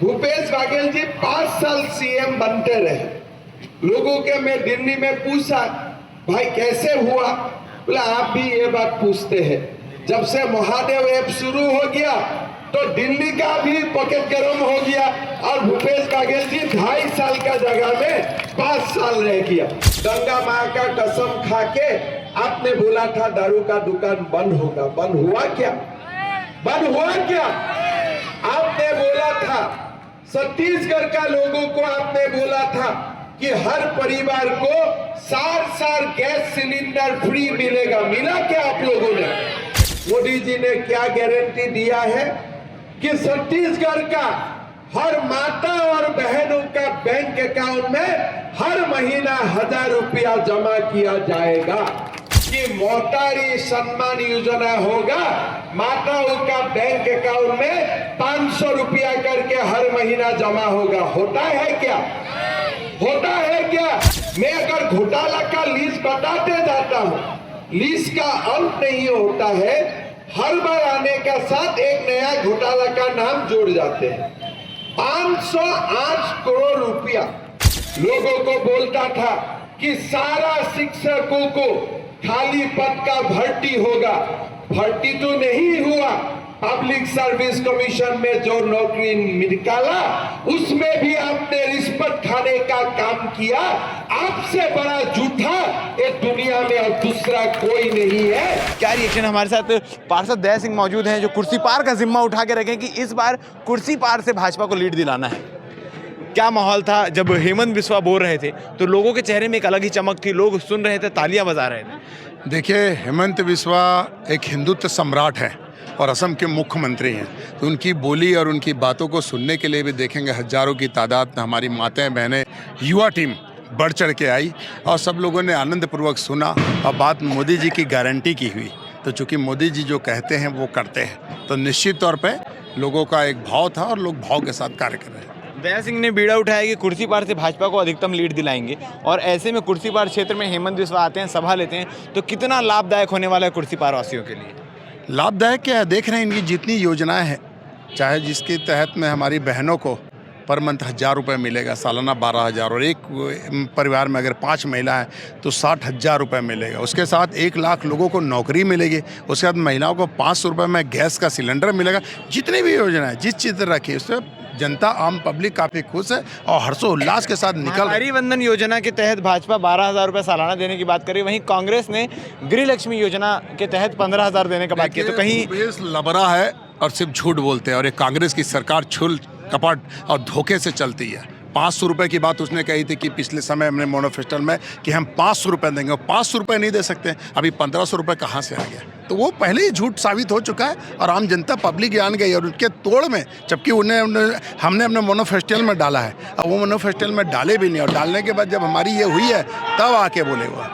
भूपेश बघेल जी 5 साल सीएम बनते रहे। लोगों के मैं दिल्ली में पूछा, भाई कैसे हुआ? बोला आप भी ये बात पूछते हैं। जब से महादेव ऐप शुरू हो गया तो दिल्ली का भी पॉकेट गर्म हो गया और भूपेश बघेल जी 2.5 साल का जगह में 5 साल रह गया। गंगा माँ का कसम खा के आपने बोला था दारू का दुकान बंद होगा, बंद हुआ क्या? बंद हुआ क्या? आपने बोला था छत्तीसगढ़ का लोगों को, आपने बोला था कि हर परिवार को साल गैस सिलेंडर फ्री मिलेगा। मिला क्या आप लोगों ने? मोदी जी ने क्या गारंटी दिया है कि छत्तीसगढ़ का हर माता और बहनों का बैंक अकाउंट में हर महीना 1000 रुपया जमा किया जाएगा, कि मोटारी सम्मान योजना होगा। माताओं का बैंक अकाउंट में 500 रुपया करके हर महीना जमा होगा। होता है क्या? होता है क्या? मैं अगर घोटाला का लिस्ट बताते जाता हूं, लिस्ट का अंत नहीं होता है। हर बार आने का साथ एक नया घोटाला का नाम जोड़ जाते हैं। 508 करोड़ रुपया लोगों को बोलता था कि सारा शिक्षकों को खाली पद का भर्ती होगा। भर्ती तो नहीं हुआ। पब्लिक सर्विस कमीशन में जो नौकरी निकाला उसमें भी आपने रिश्वत खाने का काम किया। आपसे बड़ा झूठा ये दुनिया में और दूसरा कोई नहीं है। क्या रिएक्शन? हमारे साथ पार्षद दया सिंह मौजूद हैं जो कुर्सी पार का जिम्मा उठा के रखें कि इस बार कुर्सी पार से भाजपा को लीड दिलाना है। क्या माहौल था जब हेमंत बिस्वा बोल रहे थे तो लोगों के चेहरे में एक अलग ही चमक थी, लोग सुन रहे थे, तालियां बजा रहे थे। देखिए, हेमंत बिस्वा एक हिंदुत्व सम्राट हैं और असम के मुख्यमंत्री हैं, तो उनकी बोली और उनकी बातों को सुनने के लिए भी देखेंगे हजारों की तादाद में हमारी माताएं बहनें, युवा टीम बढ़ चढ़ के आई और सब लोगों ने आनंदपूर्वक सुना। और बात मोदी जी की गारंटी की हुई, तो चूँकि मोदी जी जो कहते हैं वो करते हैं, तो निश्चित तौर पर लोगों का एक भाव था और लोग भाव के साथ कार्य कर रहे हैं। दया सिंह ने बीड़ा उठाया कि कुर्सी पार से भाजपा को अधिकतम लीड दिलाएंगे, और ऐसे में कुर्सी पार क्षेत्र में हेमंत बिस्वा आते हैं, सभा लेते हैं, तो कितना लाभदायक होने वाला है कुर्सी पार वासियों के लिए? लाभदायक क्या है? देख रहे हैं इनकी जितनी योजनाएं हैं, चाहे जिसके तहत में हमारी बहनों को पर मंथ 1000 रुपये मिलेगा, सालाना 12,000, और एक परिवार में अगर 5 महिला है तो 60,000 रुपये मिलेगा। उसके साथ 1 लाख लोगों को नौकरी मिलेगी। उसके बाद महिलाओं को 500 रुपये में गैस का सिलेंडर मिलेगा। जितनी भी योजना है, जिस चीज़ रखी उस पर जनता, आम पब्लिक काफ़ी खुश है और हर्षोल्लास के साथ निकल। नारी बंधन योजना के तहत भाजपा 12,000 रुपये सालाना देने की बात करी, वहीं कांग्रेस ने गृह लक्ष्मी योजना के तहत 15,000 देने का बात किया। तो कहीं भूपेश लबरा है और सिर्फ झूठ बोलते हैं, और ये कांग्रेस की सरकार छुल कपट और धोखे से चलती है। 500 रुपये की बात उसने कही थी कि पिछले समय हमने मैनिफेस्टो में कि हम 500 रुपये देंगे, और 500 रुपये नहीं दे सकते। अभी 1500 रुपये कहाँ से आ गया? तो वो पहले ही झूठ साबित हो चुका है और आम जनता पब्लिक जान गई और उनके तोड़ में, जबकि हमने अपने मैनिफेस्टो में डाला है और वो मैनिफेस्टो में डाले भी नहीं, और डालने के बाद जब हमारी ये हुई है तब आके बोले वो।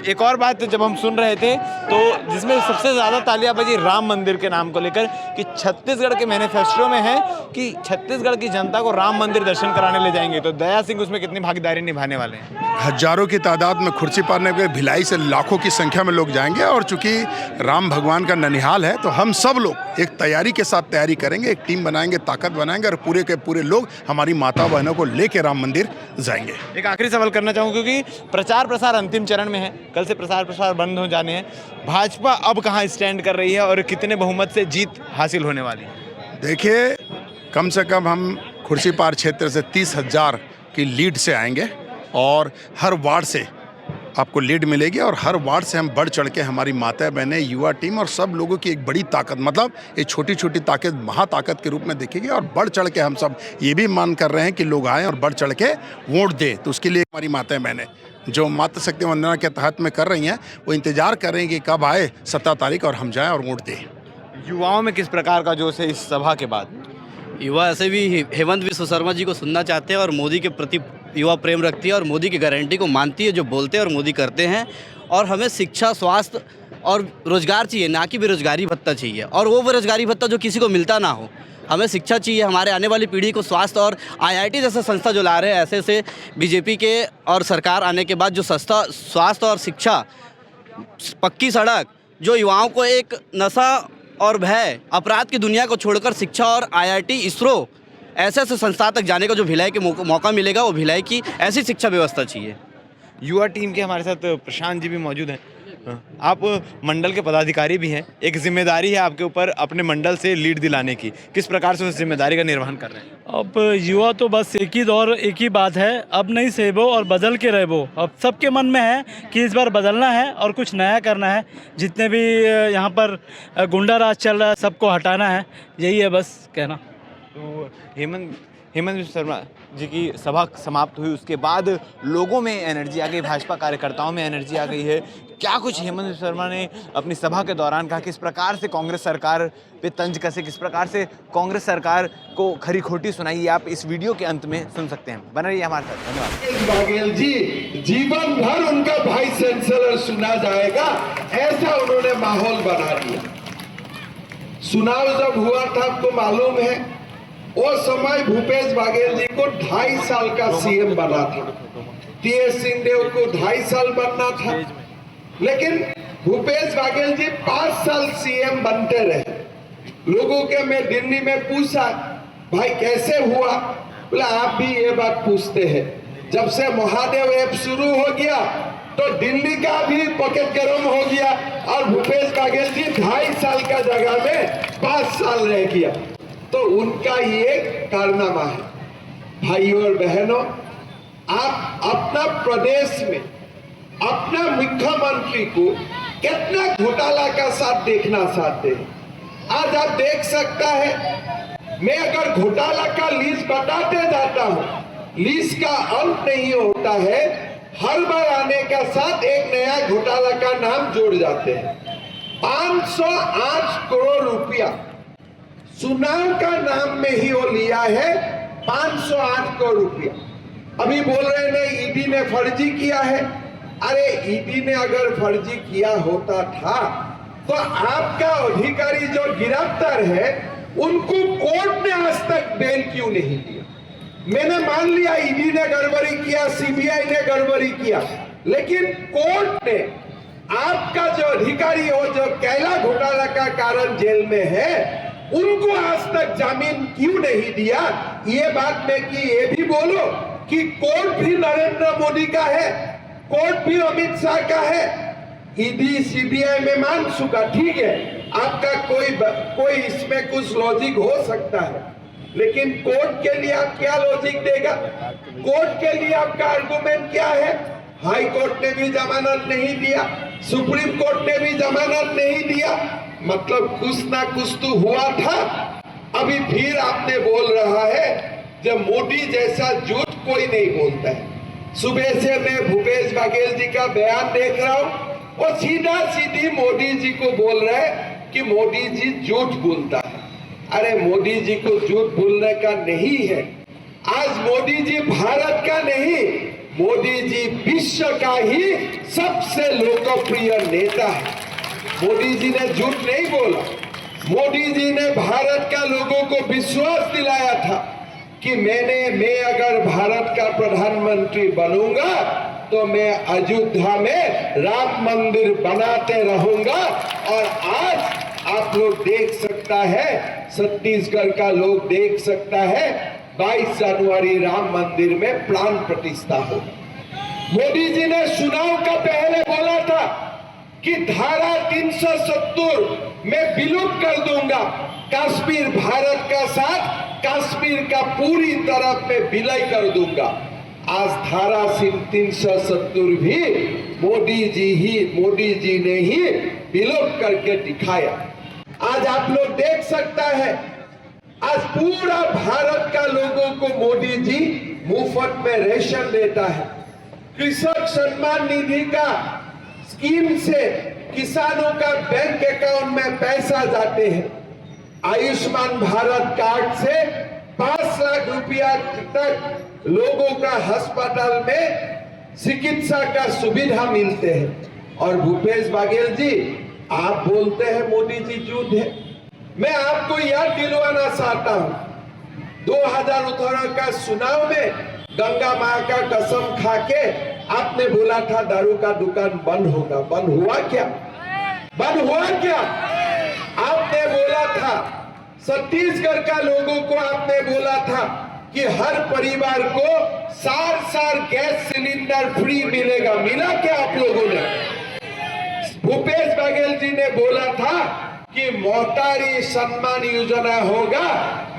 एक और बात जब हम सुन रहे थे तो जिसमें सबसे ज़्यादा तालियां बजी राम मंदिर के नाम को लेकर, कि छत्तीसगढ़ के मैनिफेस्टो में है कि छत्तीसगढ़ की जनता को राम मंदिर दर्शन कराने ले जाएंगे। तो दया सिंह उसमें कितनी भागीदारी निभाने वाले हैं? हजारों की तादाद में कुर्सी पारने के भिलाई से लाखों की संख्या में लोग जाएंगे, और चूंकि राम भगवान का ननिहाल है तो हम सब लोग एक तैयारी के साथ तैयारी करेंगे, एक टीम बनाएंगे, ताकत बनाएंगे, और पूरे के पूरे लोग हमारी माता बहनों को लेके राम मंदिर जाएंगे। एक आखिरी सवाल करना चाहूँगा, क्योंकि प्रचार प्रसार अंतिम चरण में है, कल से प्रचार प्रसार बंद हो जाने हैं। भाजपा अब कहाँ स्टैंड कर रही है और कितने बहुमत से जीत हासिल होने वाली है? देखिए, कम से कम हम कुर्सी पार क्षेत्र से 30,000 की लीड से आएंगे, और हर वार्ड से आपको लीड मिलेगी, और हर वार्ड से हम बढ़ चढ़ के हमारी माता बहनें, युवा टीम और सब लोगों की एक बड़ी ताकत, मतलब ये छोटी छोटी ताकत महाताकत के रूप में दिखेगी, और बढ़ चढ़ के हम सब ये भी मान कर रहे हैं कि लोग आएँ और बढ़ चढ़ के वोट दें। तो उसके लिए हमारी माताएं बहनें जो मातृ शक्ति वंदना के तहत में कर रही हैं, वो इंतजार कर रही हैं कि कब आए 17 तारीख और हम जाएँ और वोट दें। युवाओं में किस प्रकार का जोश है इस सभा के बाद? युवा ऐसे भी हेमंत बिस्वा शर्मा जी को सुनना चाहते हैं और मोदी के प्रति युवा प्रेम रखती है और मोदी की गारंटी को मानती है, जो बोलते हैं और मोदी करते हैं। और हमें शिक्षा, स्वास्थ्य और रोजगार चाहिए, ना कि बेरोजगारी भत्ता चाहिए, और वो बेरोजगारी भत्ता जो किसी को मिलता ना हो। हमें शिक्षा चाहिए, हमारे आने वाली पीढ़ी को स्वास्थ्य, और IIT जैसे संस्था जो ला रहे हैं, ऐसे ऐसे बीजेपी के और सरकार आने के बाद जो संस्था स्वास्थ्य और शिक्षा, पक्की सड़क, जो युवाओं को एक नशा और भय, अपराध की दुनिया को छोड़कर शिक्षा और IIT, इसरो ऐसे ऐसे संस्था तक जाने का जो भिलाई के मौका मिलेगा, वो भिलाई की ऐसी शिक्षा व्यवस्था चाहिए। युवा टीम के हमारे साथ प्रशांत जी भी मौजूद हैं। आप मंडल के पदाधिकारी भी हैं, एक जिम्मेदारी है आपके ऊपर अपने मंडल से लीड दिलाने की, किस प्रकार से उस जिम्मेदारी का निर्वहन कर रहे हैं? अब युवा तो बस एक ही दौर, एक ही बात है, अब नहीं सेबो और बदल के रहबो। अब सबके मन में है कि इस बार बदलना है और कुछ नया करना है। जितने भी यहाँ पर गुंडा राज चल रहा है सबको हटाना है, यही है बस कहना। तो हेमंत बिस्वा शर्मा जी की सभा समाप्त हुई, उसके बाद लोगों में एनर्जी आ गई, भाजपा कार्यकर्ताओं में एनर्जी आ गई है। क्या कुछ हेमंत बिस्वा शर्मा ने अपनी सभा के दौरान कहा, किस प्रकार से कांग्रेस सरकार पे तंज कसे, किस प्रकार से कांग्रेस सरकार को खरी खोटी सुनाई, आप इस वीडियो के अंत में सुन सकते हैं। बने रहिए हमारे साथ। धन्यवाद। बागेल जी जीवन भर उनका वाइस चांसलर सुना जाएगा, ऐसा उन्होंने माहौल बना दिया। चुनाव जब हुआ था आपको मालूम है, वो समय भूपेश बघेल जी को 2.5 साल का सीएम बना था, टीएस सिंहदेव को 2.5 साल बनना था, लेकिन भूपेश बघेल जी 5 साल सीएम बनते रहे। लोगों के मैं दिल्ली में पूछा, भाई कैसे हुआ? बोला आप भी ये बात पूछते हैं। जब से महादेव ऐप शुरू हो गया तो दिल्ली का भी पॉकेट गरम हो गया और भूपेश बघेल जी 2.5 साल का जगह में 5 साल रह गया। तो उनका ये कारनामा है। भाइयों और बहनों, आप अपना प्रदेश में अपना मुख्यमंत्री को कितना घोटाला का साथ देखना चाहते हैं? आज आप देख सकता है, मैं अगर घोटाला का लिस्ट बताते जाता हूं, लिस्ट का अंत नहीं होता है, हर बार आने का साथ एक नया घोटाला का नाम जोड़ जाते हैं। 508 करोड़ रुपया चुनाव का नाम में ही वो लिया है, 508 करोड़ रुपया। अभी बोल रहे हैं ईडी ने फर्जी किया है। अरे ईडी ने अगर फर्जी किया होता था तो आपका अधिकारी जो गिरफ्तार है उनको कोर्ट ने आज तक बेल क्यों नहीं दिया? मैंने मान लिया ईडी ने गड़बड़ी किया, सीबीआई ने गड़बड़ी किया, लेकिन कोर्ट ने आपका जो अधिकारी हो जो कैला घोटाला का कारण जेल में है उनको आज तक जामीन क्यों नहीं दिया? ये बात में कि ये भी बोलो कि कोर्ट भी नरेंद्र मोदी का है, कोर्ट भी अमित शाह का है, ईडी सीबीआई में मान चुका, ठीक है, आपका कोई इसमें कुछ लॉजिक हो सकता है, लेकिन कोर्ट के लिए आप क्या लॉजिक देगा? कोर्ट के लिए आपका आर्गुमेंट क्या है? हाई कोर्ट ने भी जमानत नहीं दिया, सुप्रीम कोर्ट ने भी जमानत नहीं दिया, मतलब कुछ ना कुछ तो हुआ था। अभी फिर आपने बोल रहा है जब मोदी जैसा झूठ कोई नहीं बोलता है। सुबह से मैं भूपेश बघेल जी का बयान देख रहा हूं, और सीधा सीधी मोदी जी को बोल रहे हैं कि मोदी जी झूठ बोलता है। अरे मोदी जी को झूठ बोलने का नहीं है। आज मोदी जी भारत का नहीं, मोदी जी विश्व का ही सबसे लोकप्रिय नेता है। मोदी जी ने झूठ नहीं बोला। मोदी जी ने भारत का लोगों को विश्वास दिलाया था कि मैं अगर भारत का प्रधानमंत्री बनूंगा तो मैं अयोध्या में राम मंदिर बनाते रहूंगा। और आज आप लोग देख सकता है, छत्तीसगढ़ का लोग देख सकता है, 22 जनवरी राम मंदिर में प्राण प्रतिष्ठा होगा। मोदी जी ने चुनाव का पहले बोला था कि धारा 370 मैं विलुप्त कर दूंगा, कश्मीर भारत का साथ कश्मीर का पूरी तरफ में विलय कर दूंगा। आज धारा 370 भी मोदी जी ने ही विलुप्त करके दिखाया। आज आप लोग देख सकता है, आज पूरा भारत का लोगों को मोदी जी मुफ्त में रेशन देता है। कृषक सम्मान निधि का स्कीम से किसानों का बैंक अकाउंट में पैसा जाते हैं। आयुष्मान भारत कार्ड से 5 लाख रुपया तक लोगों का अस्पताल में चिकित्सा का सुविधा मिलते हैं। और भूपेश बघेल जी आप बोलते हैं मोदी जी झूठ है। मैं आपको याद दिलवाना चाहता हूं, 2018 का चुनाव में गंगा मां का कसम खा के आपने बोला था दारू का दुकान बंद होगा। बंद हुआ क्या? बंद हुआ क्या? आपने बोला था छत्तीसगढ़ का लोगों को आपने बोला था कि हर परिवार को साल गैस सिलेंडर फ्री मिलेगा, मिला क्या आप लोगों ने? भूपेश बघेल जी ने बोला था कि मोहतारी सम्मान योजना होगा,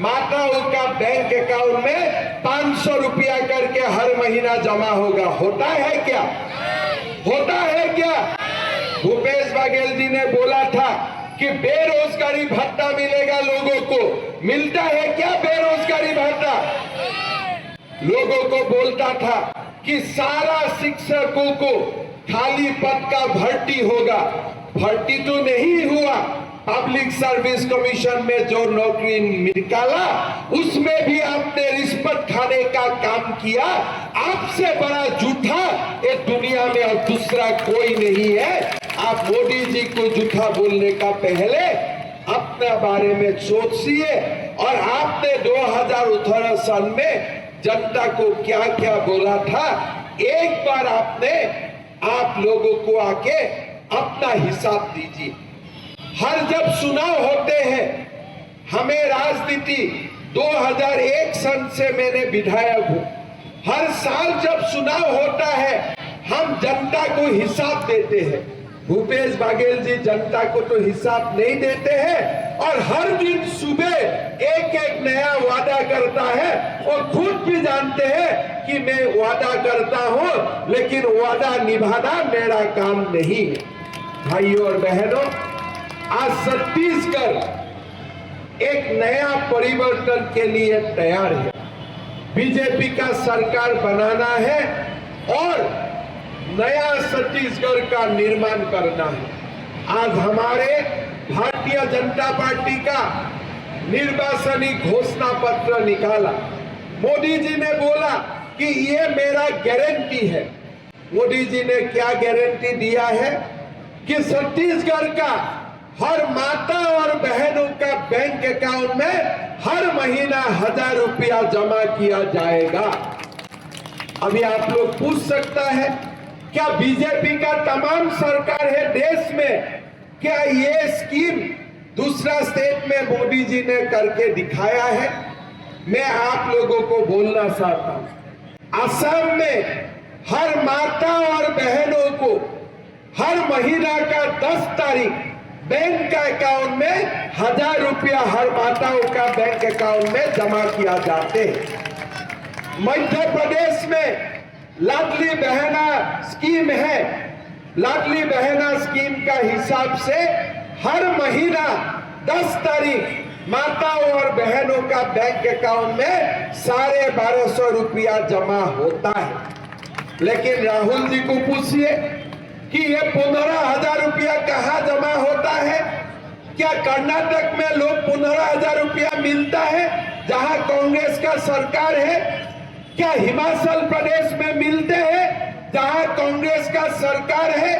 माताओं का बैंक अकाउंट में 500 रुपया करके हर महीना जमा होगा। होता है क्या? होता है क्या? भूपेश बघेल जी ने बोला था कि बेरोजगारी भत्ता मिलेगा लोगों को, मिलता है क्या बेरोजगारी भत्ता? लोगों को बोलता था कि सारा शिक्षकों को खाली पद का भर्ती होगा, भर्ती तो नहीं हुआ। पब्लिक सर्विस कमीशन में जो नौकरी निकाला उसमें भी आपने रिश्वत खाने का काम किया। आपसे बड़ा झूठा ये दुनिया में और दूसरा कोई नहीं है। आप मोदी जी को झूठा बोलने का पहले अपने बारे में सोचिए। और आपने 2018 साल में जनता को क्या क्या बोला था, एक बार आप लोगों को आके अपना हिसाब दीजिए। हर जब चुनाव होते हैं, हमें राजनीति 2001 सन से मैंने विधायक हूं, हर साल जब चुनाव होता है हम जनता को हिसाब देते हैं। भूपेश बघेल जी जनता को तो हिसाब नहीं देते हैं और हर दिन सुबह एक नया वादा करता है। वो खुद भी जानते हैं कि मैं वादा करता हूं लेकिन वादा निभाना मेरा काम नहीं है। भाइयों और बहनों, आज छत्तीसगढ़ एक नया परिवर्तन के लिए तैयार है। बीजेपी का सरकार बनाना है और नया छत्तीसगढ़ का निर्माण करना है। आज हमारे भारतीय जनता पार्टी का निर्वाचनी घोषणा पत्र निकाला। मोदी जी ने बोला कि ये मेरा गारंटी है। मोदी जी ने क्या गारंटी दिया है कि छत्तीसगढ़ का हर माता और बहनों का बैंक अकाउंट में हर महीना 1000 रुपया जमा किया जाएगा। अभी आप लोग पूछ सकता है क्या बीजेपी का तमाम सरकार है देश में, क्या ये स्कीम दूसरा स्टेट में मोदी जी ने करके दिखाया है? मैं आप लोगों को बोलना चाहता हूं, असम में हर माता और बहनों को हर महीना का 10 तारीख बैंक का अकाउंट में 1000 रुपया हर माताओं का बैंक अकाउंट में जमा किया जाते हैं। मध्य प्रदेश में लाडली बहना स्कीम है। लाडली बहना स्कीम का हिसाब से हर महीना 10 तारीख माताओं और बहनों का बैंक अकाउंट में 1250 रुपया जमा होता है। लेकिन राहुल जी को पूछिए कि ये 15,000 रुपया कहाँ जमा होता है? क्या कर्नाटक में लोग 15,000 रुपया मिलता है जहां कांग्रेस का सरकार है? क्या हिमाचल प्रदेश में मिलते हैं जहां कांग्रेस का सरकार है?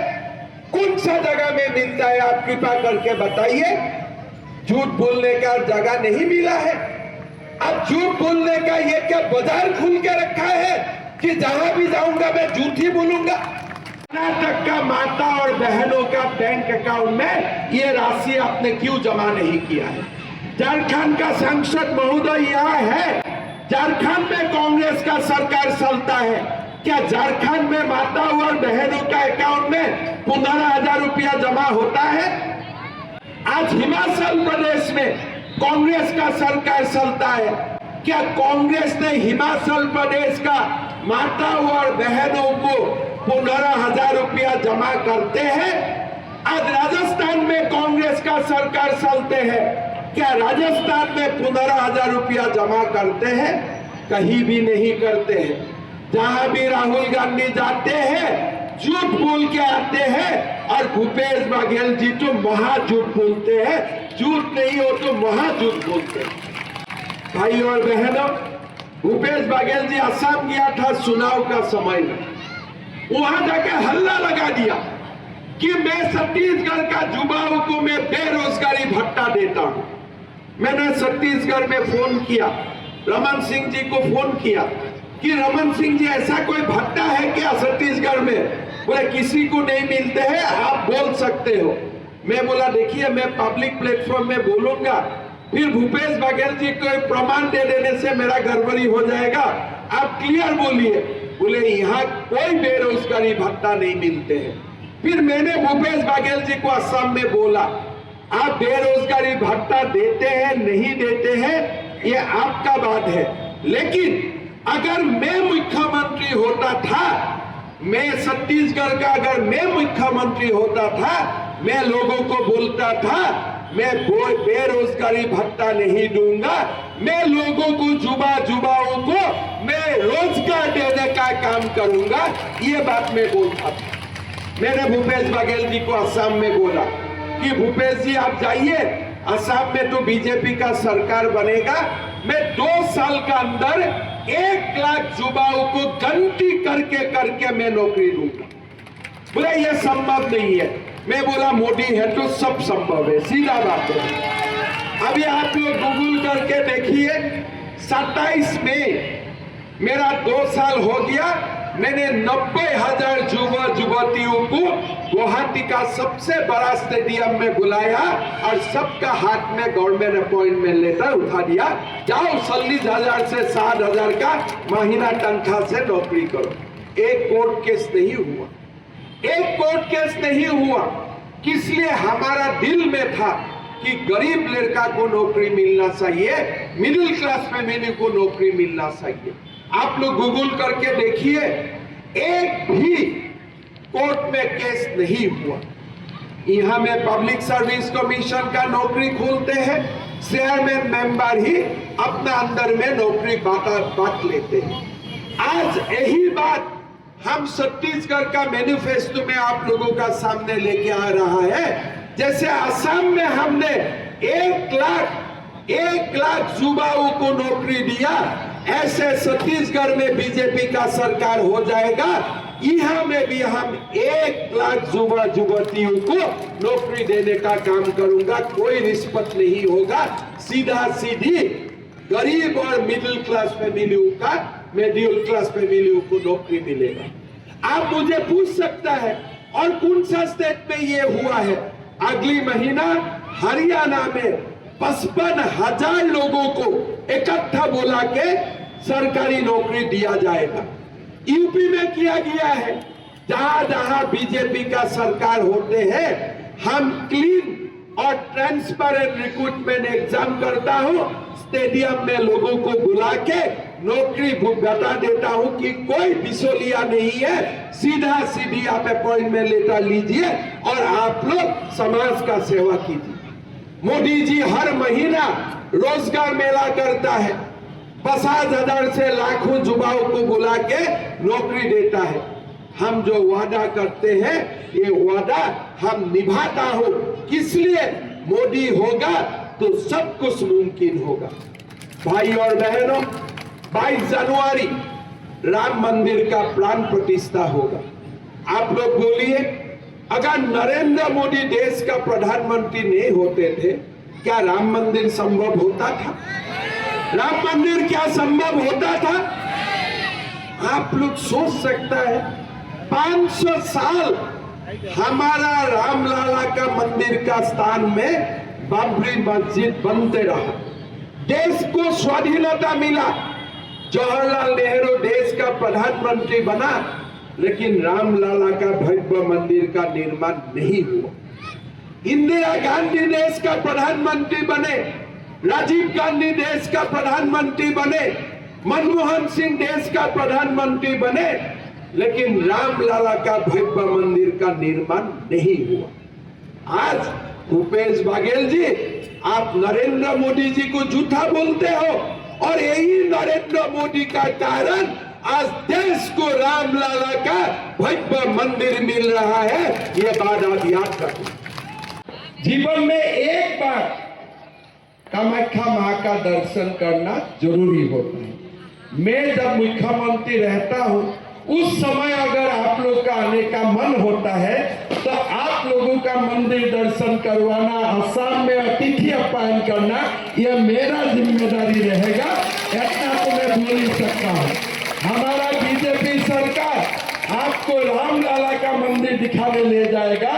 कौन सा जगह में मिलता है? आप कृपा करके बताइए। झूठ बोलने का जगह नहीं मिला है। अब झूठ बोलने का ये क्या बाजार खुल के रखा है कि जहां भी जाऊंगा मैं झूठ ही बोलूंगा? कर्नाटक का माता और बहनों का बैंक अकाउंट में ये राशि आपने क्यों जमा नहीं किया है? झारखंड का सांसद महोदय यहाँ है, झारखंड में कांग्रेस का सरकार चलता है। क्या झारखंड में माताओं और बहनों का अकाउंट में 15,000 रुपया जमा होता है? आज हिमाचल प्रदेश में कांग्रेस का सरकार चलता है। क्या कांग्रेस ने हिमाचल प्रदेश का माताओं और बहनों को 15,000 रुपया जमा करते हैं? आज राजस्थान में कांग्रेस का सरकार चलते हैं। क्या राजस्थान में 15,000 रुपया जमा करते हैं? कहीं भी नहीं करते हैं। जहां भी राहुल गांधी जाते हैं झूठ बोल के आते हैं और भूपेश बघेल जी तो महा झूठ बोलते हैं। झूठ नहीं हो तो महा झूठ बोलते हैं। भाइयों और बहनों, भूपेश बघेल जी असम गया था चुनाव का समय में, वहां जाके हल्ला लगा दिया कि मैं छत्तीसगढ़ का युवाओं को मैं बेरोजगारी भत्ता देता हूं। मैंने छत्तीसगढ़ में फोन किया, रमन सिंह जी को फोन किया कि रमन सिंह जी ऐसा कोई भत्ता है क्या छत्तीसगढ़ में? बोले किसी को नहीं मिलते हैं, आप बोल सकते हो। मैं बोला देखिए मैं पब्लिक प्लेटफॉर्म में बोलूंगा फिर भूपेश बघेल जी को प्रमाण दे देने से मेरा गड़बड़ी हो जाएगा। आप क्लियर बोलिए। बोले यहाँ कोई बेरोजगारी भत्ता नहीं मिलते हैं। फिर मैंने भूपेश बघेल जी को असम में बोला, आप बेरोजगारी भत्ता देते हैं नहीं देते हैं ये आपका बात है, लेकिन अगर मैं मुख्यमंत्री होता था, मैं छत्तीसगढ़ का अगर मैं मुख्यमंत्री होता था, मैं लोगों को बोलता था मैं बेरोजगारी भत्ता नहीं दूंगा, मैं लोगों को युवाओं को मैं रोजगार देने का काम करूंगा, ये बात मैं बोलता था। मैंने भूपेश बघेल जी को असम में बोला कि भूपेश जी आप जाइए, असम में तो बीजेपी का सरकार बनेगा, मैं 2 साल का अंदर 1 लाख युवाओं को गिनती करके मैं नौकरी दूंगा। बोला ये संभव नहीं है। मैं बोला मोदी है तो सब संभव है, सीधा बात है। अभी आप लोग गूगल करके देखिए, 27 मई मेरा 2 साल हो गया, मैंने 90,000 युवतियों को गुवाहाटी का सबसे बड़ा स्टेडियम में बुलाया और सबका हाथ में गवर्नमेंट अपॉइंटमेंट लेटर उठा दिया, जाओ 40,000 से 60,000 का महीना तनख्वाह से नौकरी करो। एक कोर्ट केस नहीं हुआ, एक कोर्ट केस नहीं हुआ। किस लिए? हमारा दिल में था कि गरीब लड़का को नौकरी मिलना चाहिए, मिडिल क्लास फैमिली को नौकरी मिलना चाहिए। आप लोग गूगल करके देखिए, एक भी कोर्ट में केस नहीं हुआ। यहाँ में पब्लिक सर्विस कमीशन का नौकरी खोलते हैं, चेयरमैन मेंबर ही अपना अंदर में नौकरी बांट लेते हैं। आज यही बात हम छत्तीसगढ़ का मैनिफेस्टो में आप लोगों का सामने लेके आ रहा है। जैसे असम में हमने 1 लाख युवाओं को नौकरी दिया, ऐसे छत्तीसगढ़ में बीजेपी का सरकार हो जाएगा, यहाँ में भी हम 1 लाख युवा युवतियों को नौकरी देने का काम करूंगा। कोई रिश्वत नहीं होगा, सीधा सीधी गरीब और मिडिल क्लास फैमिलियों को नौकरी मिलेगा। आप मुझे पूछ सकता है और कौन सा स्टेट में ये हुआ है? अगली महीना हरियाणा में 55,000 लोगों को इकट्ठा बुला के सरकारी नौकरी दिया जाएगा। यूपी में किया गया है, जहां जहां बीजेपी का सरकार होते हैं, हम क्लीन और ट्रांसपेरेंट रिक्रूटमेंट एग्जाम करता हूं, स्टेडियम में लोगों को बुला के नौकरी बता देता हूं कि कोई बिचौलिया नहीं है, सीधा सीधी आप अपॉइंटमेंट लेटर लीजिए और आप लोग समाज का सेवा कीजिए। मोदी जी हर महीना रोजगार मेला करता है, 50,000 से लाखों युवाओं को बुला के नौकरी देता है। हम जो वादा करते हैं, ये वादा हम निभाता हूं। किस लिए? मोदी होगा तो सब कुछ मुमकिन होगा। भाई और बहनों, 22 जनवरी राम मंदिर का प्राण प्रतिष्ठा होगा। आप लोग बोलिए, अगर नरेंद्र मोदी देश का प्रधानमंत्री नहीं होते थे, क्या राम मंदिर संभव होता था? राम मंदिर क्या संभव होता था? आप लोग सोच सकता है, 500 साल हमारा रामलला का मंदिर का स्थान में बाबरी मस्जिद बनते रहा, देश को स्वाधीनता मिला, जवाहरलाल नेहरू देश का प्रधानमंत्री बना, लेकिन रामलला का भव्य मंदिर का निर्माण नहीं हुआ। इंदिरा गांधी देश का प्रधानमंत्री बने, राजीव गांधी देश का प्रधानमंत्री बने, मनमोहन सिंह देश का प्रधानमंत्री बने, लेकिन रामलला का भव्य मंदिर का निर्माण नहीं हुआ। आज भूपेश बघेल जी, आप नरेंद्र मोदी जी को झूठा बोलते हो, और यही नरेंद्र मोदी का कारण आज देश को रामलला का भव्य मंदिर मिल रहा है। ये बात आप याद रखें। जीवन में एक बार कामाख्या मां का दर्शन करना जरूरी होता है। मैं जब मुख्यमंत्री रहता हूं, उस समय अगर आप लोग का आने का मन होता है तो आप लोगों का मंदिर दर्शन करवाना, असम में अतिथि आप्यायन करना, यह मेरा जिम्मेदारी रहेगा। इतना तो मैं बोल ही सकता हूँ। हमारा बीजेपी सरकार आपको रामलला का मंदिर दिखाने ले जाएगा,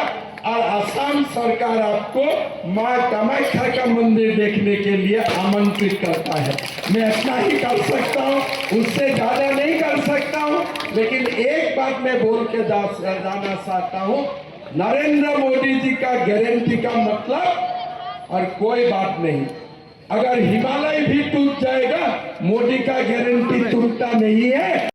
और असम सरकार आपको मां कामाख्या का मंदिर देखने के लिए आमंत्रित करता है। मैं इतना ही कर सकता हूँ, उससे ज्यादा नहीं कर सकता हूँ, लेकिन एक बात मैं बोल के जाना चाहता हूँ, नरेंद्र मोदी जी का गारंटी का मतलब और कोई बात नहीं। अगर हिमालय भी टूट जाएगा, मोदी का गारंटी टूटता नहीं है।